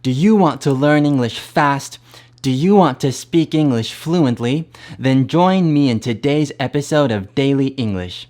Do you want to learn English fast? Do you want to speak English fluently? Then join me in today's episode of Daily English.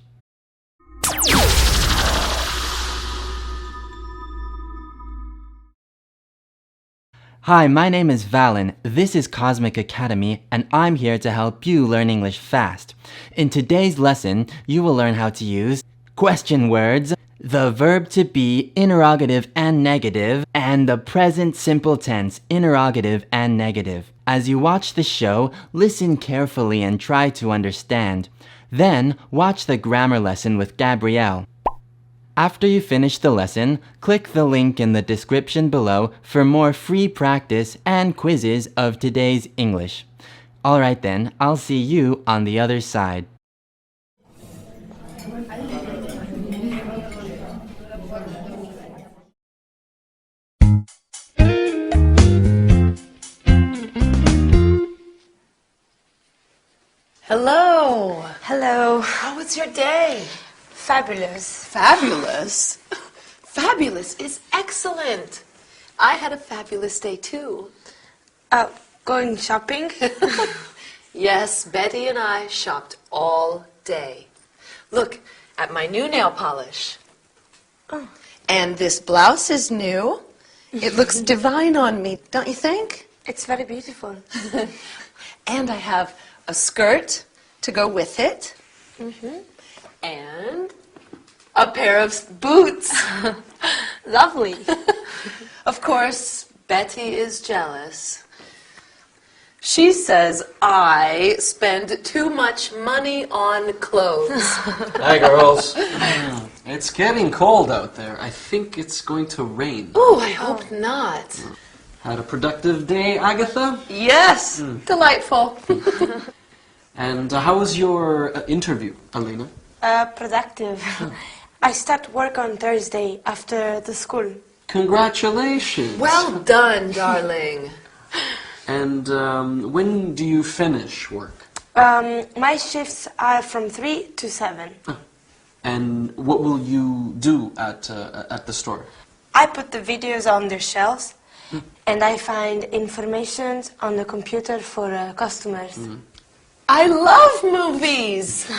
Hi, my name is Valen. This is Cosmic Academy, and I'm here to help you learn English fast. In today's lesson, you will learn how to use question words, the verb to be, interrogative and negative, and the present simple tense, interrogative and negative. As you watch the show, listen carefully and try to understand. Then, watch the grammar lesson with Gabrielle. After you finish the lesson, click the link in the description below for more free practice and quizzes of today's English. Alright then, I'll see you on the other side. Hello. Hello. How was your day? Fabulous. Fabulous? Fabulous is excellent. I had a fabulous day too. Going shopping? Yes, Betty and I shopped all day. Look at my new nail polish. Oh. And this blouse is new. It looks divine on me, don't you think? It's very beautiful. And I have a skirt to go with it. Mm-hmm. And a pair of boots. Lovely. Of course, Betty is jealous. She says I spend too much money on clothes. Hi, girls. It's getting cold out there. I think it's going to rain. Oh, I hope not. Had a productive day, Agatha? Yes, delightful. And how was your interview, Elena? Productive. I start work on Thursday after the school. Congratulations. Well done, darling. And when do you finish work? My shifts are from 3 to 7. And what will you do at the store? I put the videos on their shelves and I find information on the computer for customers. I love movies.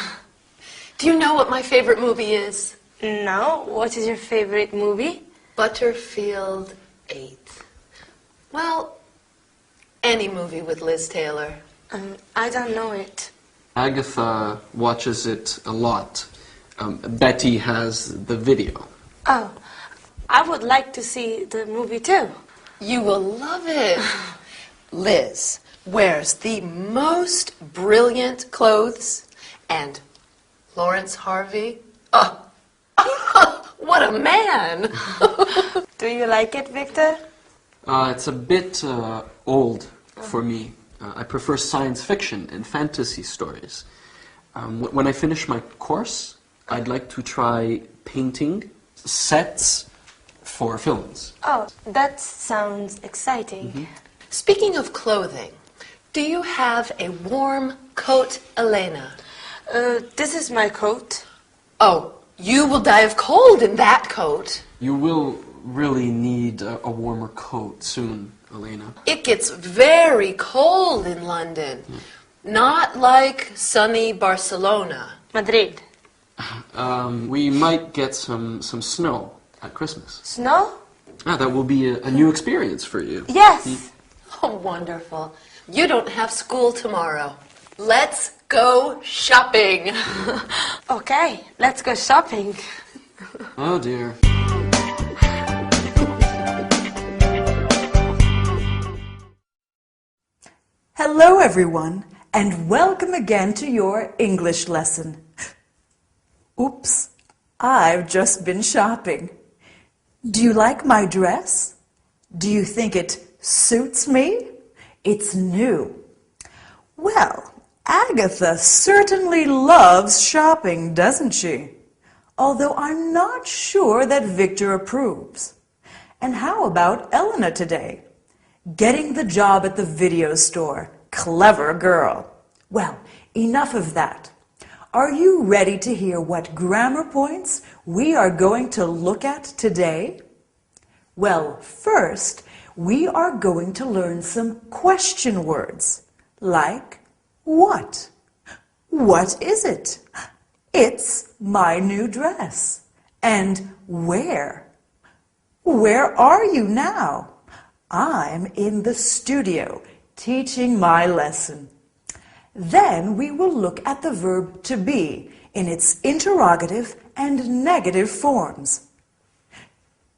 Do you know what my favorite movie is? No, what is your favorite movie? Butterfield 8. Well, any movie with Liz Taylor. I don't know it. Agatha watches it a lot. Betty has the video. Oh, I would like to see the movie too. You will love it. Liz wears the most brilliant clothes, and Lawrence Harvey, what a man! Do you like it, Victor? It's a bit old for me. I prefer science fiction and fantasy stories. When I finish my course, I'd like to try painting sets for films. Oh, that sounds exciting. Speaking of clothing, do you have a warm coat, Elena? This is my coat. Oh, you will die of cold in that coat. You will really need a warmer coat soon, Elena. It gets very cold in London. Not like sunny Barcelona. Madrid. We might get some snow at Christmas. Snow? That will be a new experience for you. Yes. Oh, wonderful. You don't have school tomorrow. Let's go shopping. Okay, let's go shopping. Oh dear. Hello everyone, and welcome again to your English lesson. Oops, I've just been shopping. Do you like my dress? Do you think it suits me? It's new. Well, Agatha certainly loves shopping, doesn't she? Although I'm not sure that Victor approves. And how about Elena today? Getting the job at the video store. Clever girl. Well, enough of that. Are you ready to hear what grammar points we are going to look at today? Well, first, we are going to learn some question words like what? What is it? It's my new dress. And where? Where are you now? I'm in the studio teaching my lesson. Then we will look at the verb to be in its interrogative and negative forms.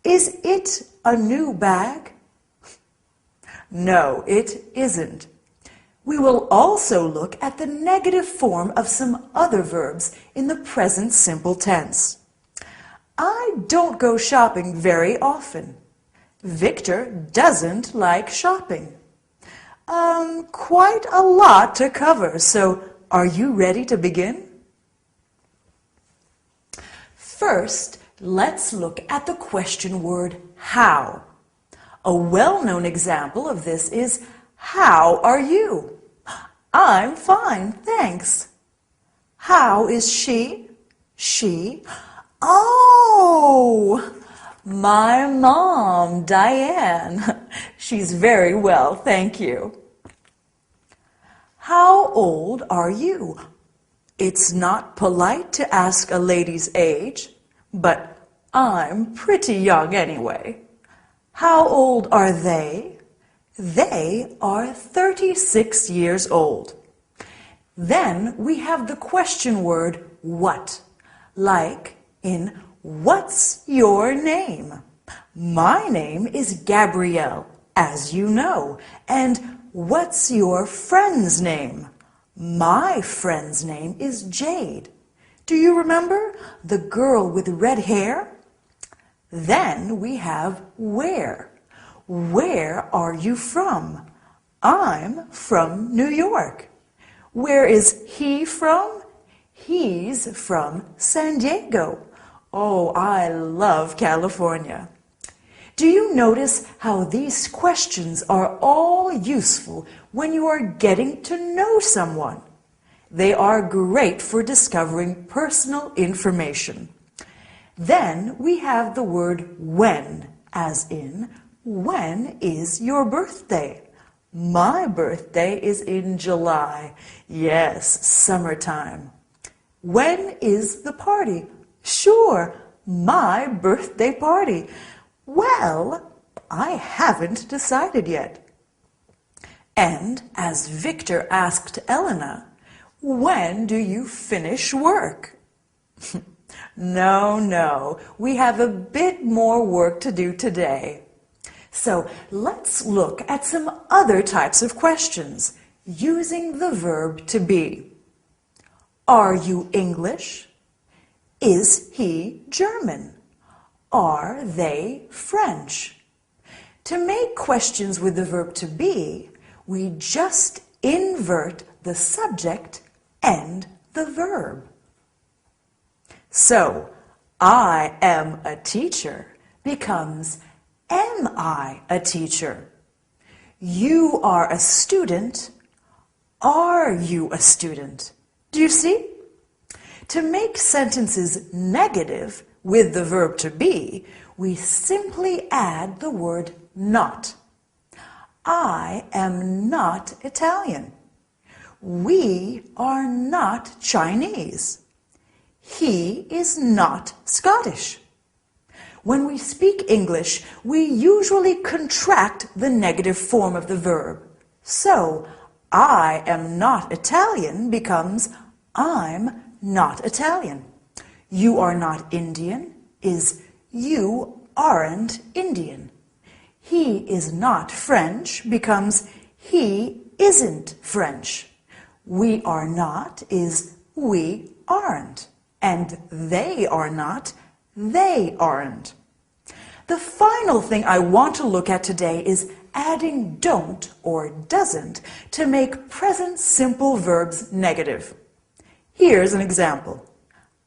Is it a new bag? No, it isn't. We will also look at the negative form of some other verbs in the present simple tense. I don't go shopping very often. Victor doesn't like shopping. Quite a lot to cover, so are you ready to begin? First, let's look at the question word how. A well-known example of this is, how are you? I'm fine, thanks. How is she? She? Oh, my mom, Diane. She's very well, thank you. How old are you? It's not polite to ask a lady's age, but I'm pretty young anyway. How old are they? They are 36 years old. Then we have the question word what, like in what's your name? My name is Gabrielle, as you know, and what's your friend's name? My friend's name is Jade. Do you remember the girl with red hair? Then we have where. Where are you from? I'm from New York. Where is he from? He's from San Diego. Oh, I love California. Do you notice how these questions are all useful when you are getting to know someone? They are great for discovering personal information. Then we have the word when, as in, when is your birthday? My birthday is in July. Yes, summertime. When is the party? Sure, my birthday party. Well, I haven't decided yet. And as Victor asked Elena, when do you finish work? No, we have a bit more work to do today. So let's look at some other types of questions using the verb to be. Are you English? Is he German? Are they French? To make questions with the verb to be, we just invert the subject and the verb. So, I am a teacher becomes, am I a teacher? You are a student. Are you a student? Do you see? To make sentences negative with the verb to be, we simply add the word not. I am not Italian. We are not Chinese. He is not Scottish. When we speak English, we usually contract the negative form of the verb. So, I am not Italian becomes, I'm not Italian. You are not Indian is, you aren't Indian. He is not French becomes, he isn't French. We are not is, we aren't. And they are not, they aren't. The final thing I want to look at today is adding don't or doesn't to make present simple verbs negative. Here's an example.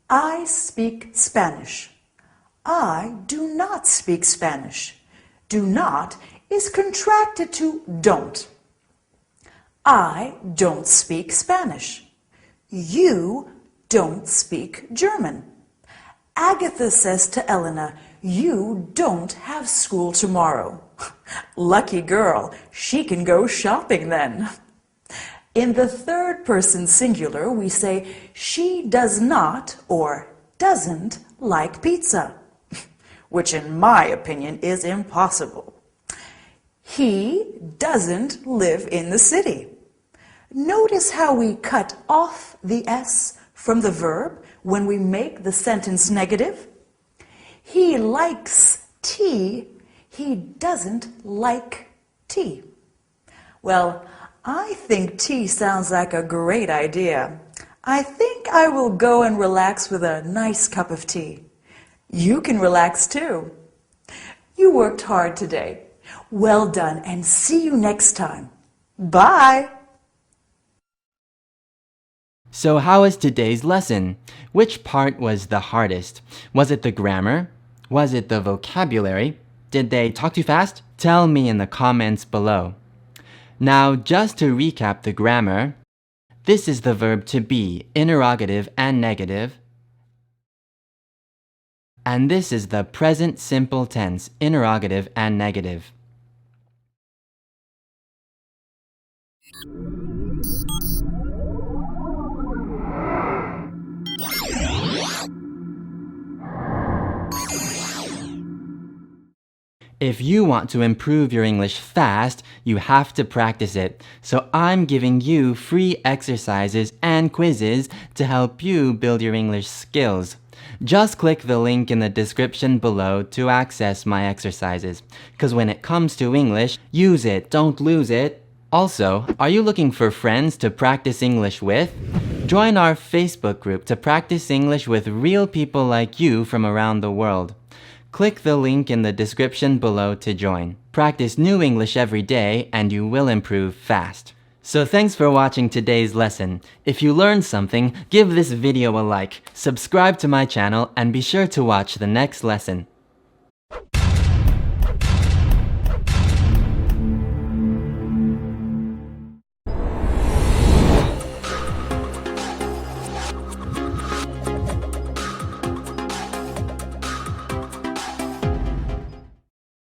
I speak Spanish. I do not speak Spanish. Do not is contracted to don't. I don't speak Spanish. You don't speak German. Agatha says to Elena, you don't have school tomorrow. Lucky girl, she can go shopping then. In the third person singular, we say she does not or doesn't like pizza, which in my opinion is impossible. He doesn't live in the city. Notice how we cut off the S from the verb when we make the sentence negative. He likes tea. He doesn't like tea. Well, I think tea sounds like a great idea. I think I will go and relax with a nice cup of tea. You can relax too. You worked hard today. Well done, and see you next time. Bye! So how was today's lesson? Which part was the hardest? Was it the grammar? Was it the vocabulary? Did they talk too fast? Tell me in the comments below. Now, just to recap the grammar, this is the verb to be, interrogative and negative. And this is the present simple tense, interrogative and negative. If you want to improve your English fast, you have to practice it. So I'm giving you free exercises and quizzes to help you build your English skills. Just click the link in the description below to access my exercises. Because when it comes to English, use it, don't lose it. Also, are you looking for friends to practice English with? Join our Facebook group to practice English with real people like you from around the world. Click the link in the description below to join. Practice new English every day and you will improve fast. So thanks for watching today's lesson. If you learned something, give this video a like, subscribe to my channel, and be sure to watch the next lesson.